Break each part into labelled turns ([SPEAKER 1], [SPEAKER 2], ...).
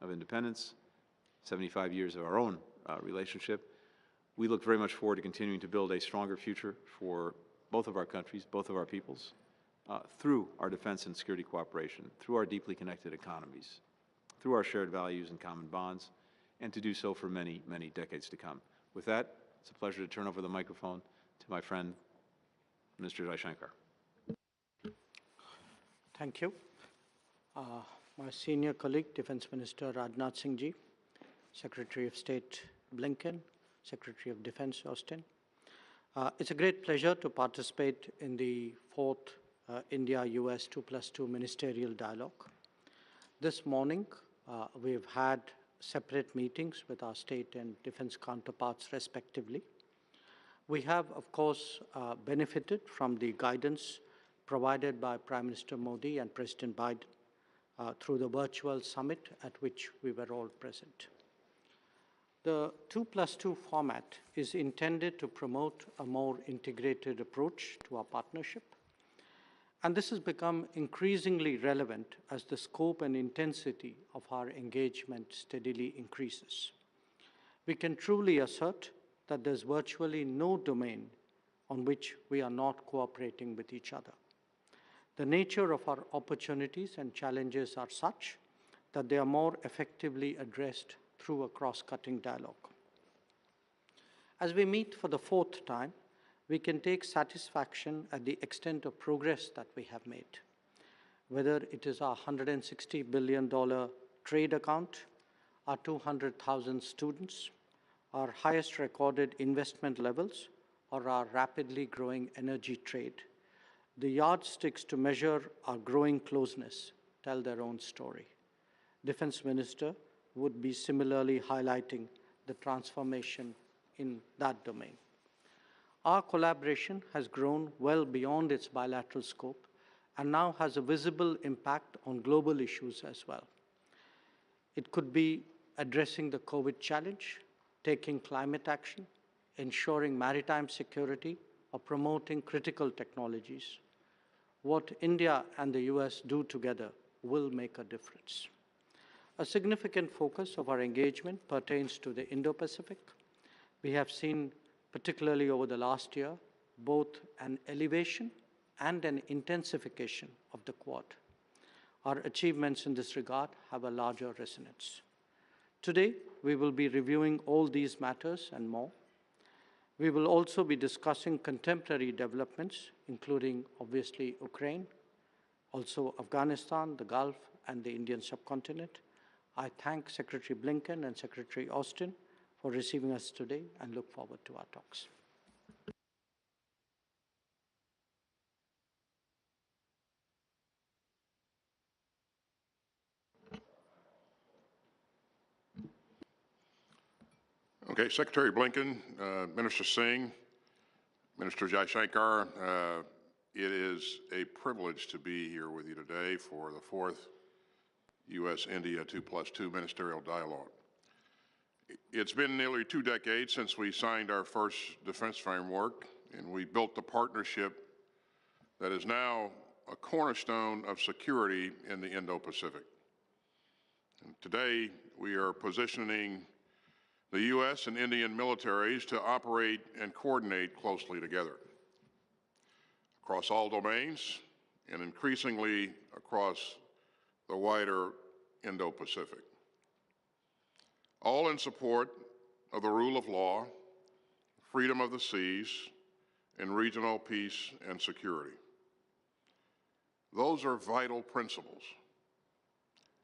[SPEAKER 1] of independence, 75 years of our own relationship. We look very much forward to continuing to build a stronger future for both of our countries, both of our peoples, through our defense and security cooperation, through our deeply connected economies, through our shared values and common bonds, and to do so for many, many decades to come. With that, it's a pleasure to turn over the microphone to my friend, Minister Jaishankar.
[SPEAKER 2] Thank you. My senior colleague, Defense Minister Rajnath Singh ji, Secretary of State Blinken, Secretary of Defense Austin. It's a great pleasure to participate in the fourth India-US 2+2 Ministerial Dialogue. This morning, we've had separate meetings with our state and defense counterparts respectively. We have, of course, benefited from the guidance provided by Prime Minister Modi and President Biden through the virtual summit at which we were all present. The 2+2 format is intended to promote a more integrated approach to our partnership, and this has become increasingly relevant as the scope and intensity of our engagement steadily increases. We can truly assert that there's virtually no domain on which we are not cooperating with each other. The nature of our opportunities and challenges are such that they are more effectively addressed through a cross-cutting dialogue. As we meet for the fourth time, we can take satisfaction at the extent of progress that we have made. Whether it is our $160 billion trade account, our 200,000 students, our highest recorded investment levels, or our rapidly growing energy trade, the yardsticks to measure our growing closeness tell their own story. Defense Minister would be similarly highlighting the transformation in that domain. Our collaboration has grown well beyond its bilateral scope and now has a visible impact on global issues as well. It could be addressing the COVID challenge, taking climate action, ensuring maritime security, or promoting critical technologies. What India and the US do together will make a difference. A significant focus of our engagement pertains to the Indo-Pacific. We have seen, particularly over the last year, both an elevation and an intensification of the Quad. Our achievements in this regard have a larger resonance. Today, we will be reviewing all these matters and more. We will also be discussing contemporary developments, including, obviously, Ukraine, also Afghanistan, the Gulf, and the Indian subcontinent. I thank Secretary Blinken and Secretary Austin for receiving us today and look forward to our talks.
[SPEAKER 3] Okay, Secretary Blinken, Minister Singh, Minister Jaishankar, it is a privilege to be here with you today for the fourth U.S.-India 2+2 Ministerial Dialogue. It's been nearly 2 decades since we signed our first defense framework, and we built a partnership that is now a cornerstone of security in the Indo-Pacific. Today, we are positioning the U.S. and Indian militaries to operate and coordinate closely together across all domains and increasingly across the wider Indo-Pacific, all in support of the rule of law, freedom of the seas, and regional peace and security. Those are vital principles.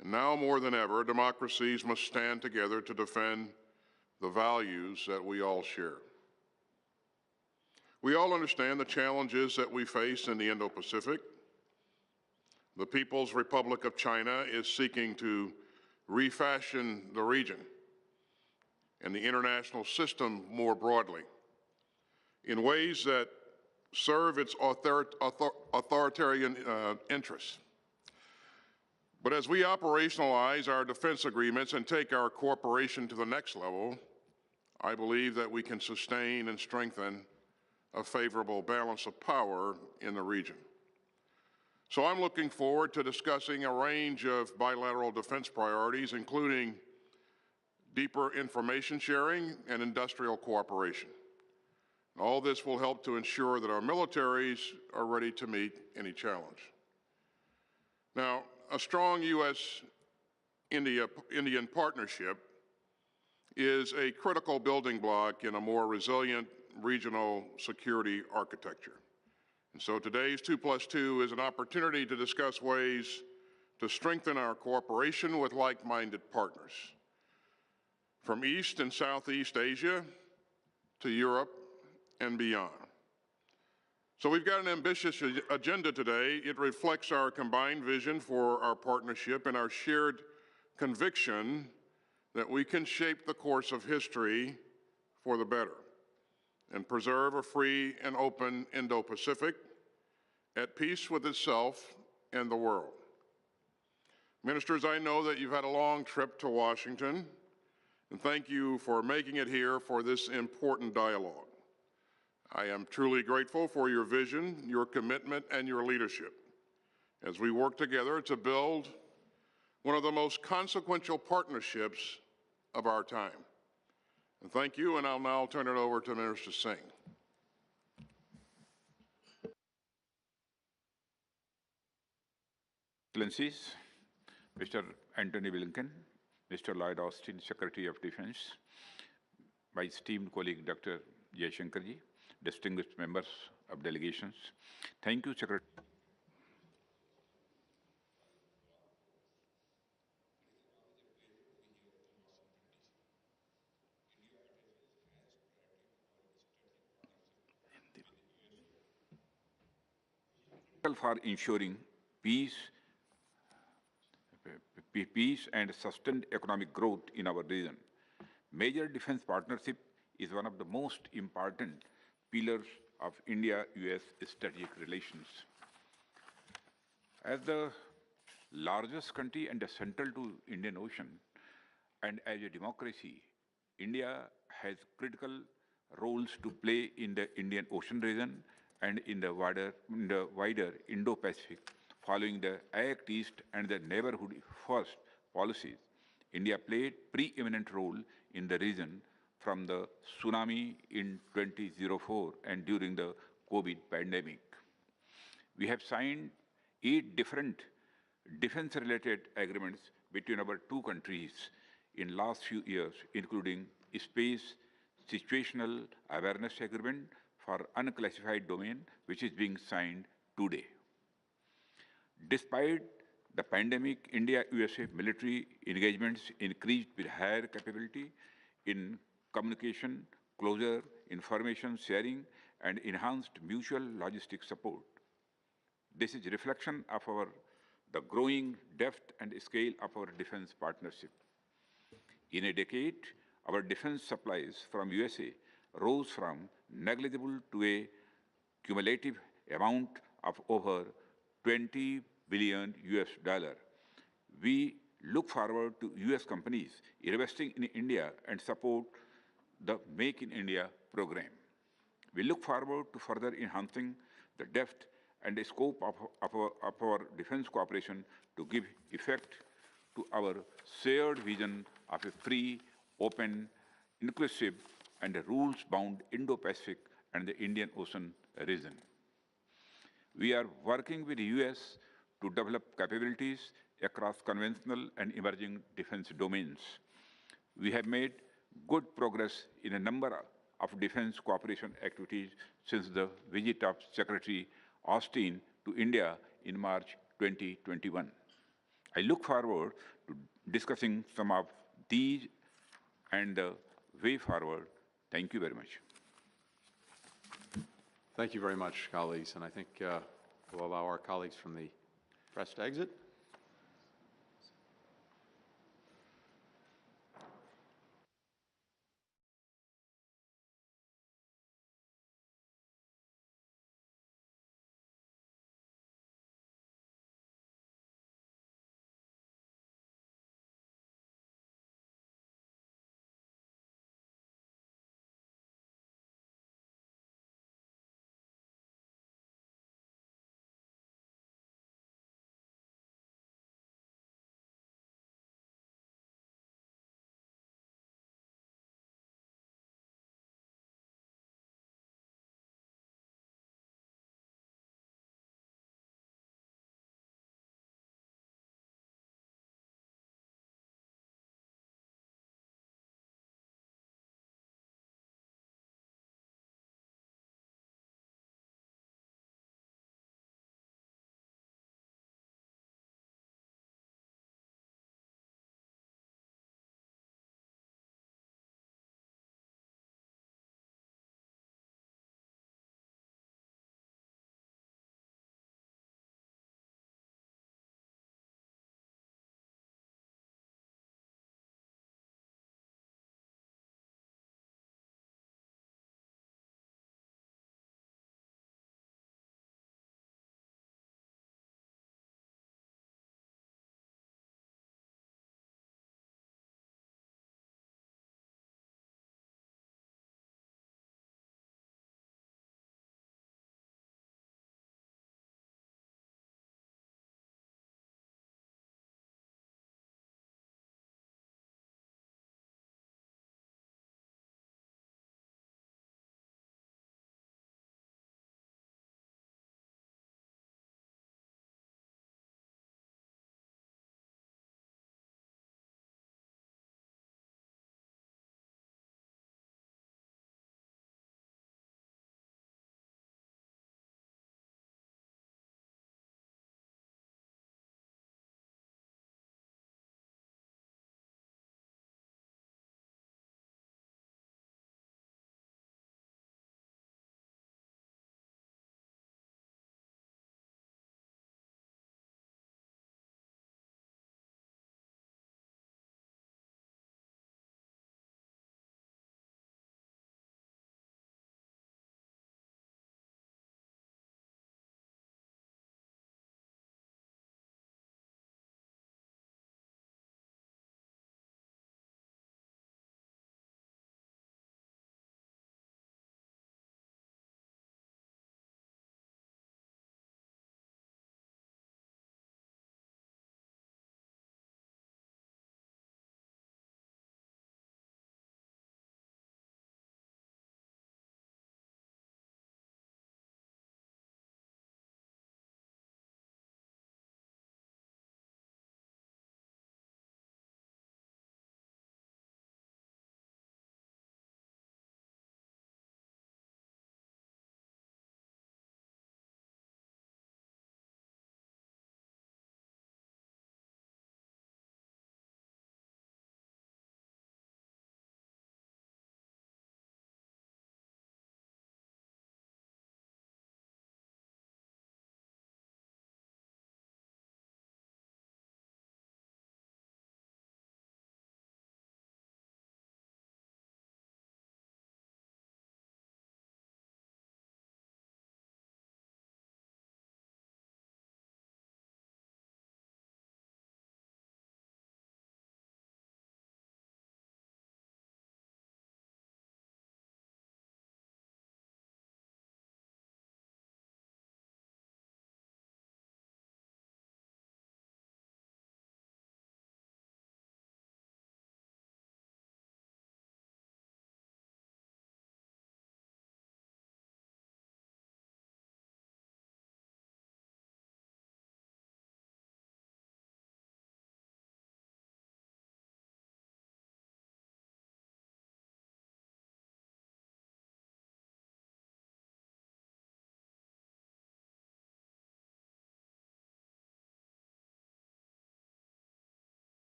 [SPEAKER 3] And now more than ever, democracies must stand together to defend the values that we all share. We all understand the challenges that we face in the Indo-Pacific. The People's Republic of China is seeking to refashion the region and the international system more broadly in ways that serve its authoritarian interests. But as we operationalize our defense agreements and take our cooperation to the next level, I believe that we can sustain and strengthen a favorable balance of power in the region. So I'm looking forward to discussing a range of bilateral defense priorities, including deeper information sharing and industrial cooperation. All this will help to ensure that our militaries are ready to meet any challenge. Now, a strong U.S.-Indian partnership is a critical building block in a more resilient regional security architecture. And so today's 2+2 is an opportunity to discuss ways to strengthen our cooperation with like-minded partners, from East and Southeast Asia to Europe and beyond. So we've got an ambitious agenda today. It reflects our combined vision for our partnership and our shared conviction that we can shape the course of history for the better and preserve a free and open Indo-Pacific at peace with itself and the world. Ministers, I know that you've had a long trip to Washington, and thank you for making it here for this important dialogue. I am truly grateful for your vision, your commitment, and your leadership as we work together to build one of the most consequential partnerships of our time. And thank you, and I'll now turn it over to Minister Singh.
[SPEAKER 4] Excellencies, Mr. Antony Blinken, Mr. Lloyd, Secretary of Defense, my esteemed colleague Dr. Jaishankar, distinguished members of delegations. Thank you, Secretary. For ensuring peace and sustained economic growth in our region. Major defense partnership is one of the most important pillars of India-US strategic relations. As the largest country and central to Indian Ocean, and as a democracy, India has critical roles to play in the Indian Ocean region and in the wider Indo-Pacific. Following the Act East and the Neighborhood First policies, India played preeminent role in the region from the tsunami in 2004 and during the COVID pandemic. We have signed 8 different defense-related agreements between our two countries in last few years, including Space Situational Awareness Agreement for Unclassified Domain, which is being signed today. Despite the pandemic, India-USA military engagements increased with higher capability in communication, closer information sharing, and enhanced mutual logistic support. This is a reflection of the growing depth and scale of our defense partnership. In a decade, our defense supplies from USA rose from negligible to a cumulative amount of over $20 billion. We look forward to US companies investing in India and support the Make in India program. We look forward to further enhancing the depth and the scope of our defense cooperation to give effect to our shared vision of a free, open, inclusive, and a rules-bound Indo-Pacific and the Indian Ocean region. We are working with the US to develop capabilities across conventional and emerging defense domains. We have made good progress in a number of defense cooperation activities since the visit of Secretary Austin to India in March 2021. I look forward to discussing some of these and the way forward. Thank you very much.
[SPEAKER 1] Thank you very much, colleagues. And I think we'll allow our colleagues from the press to exit.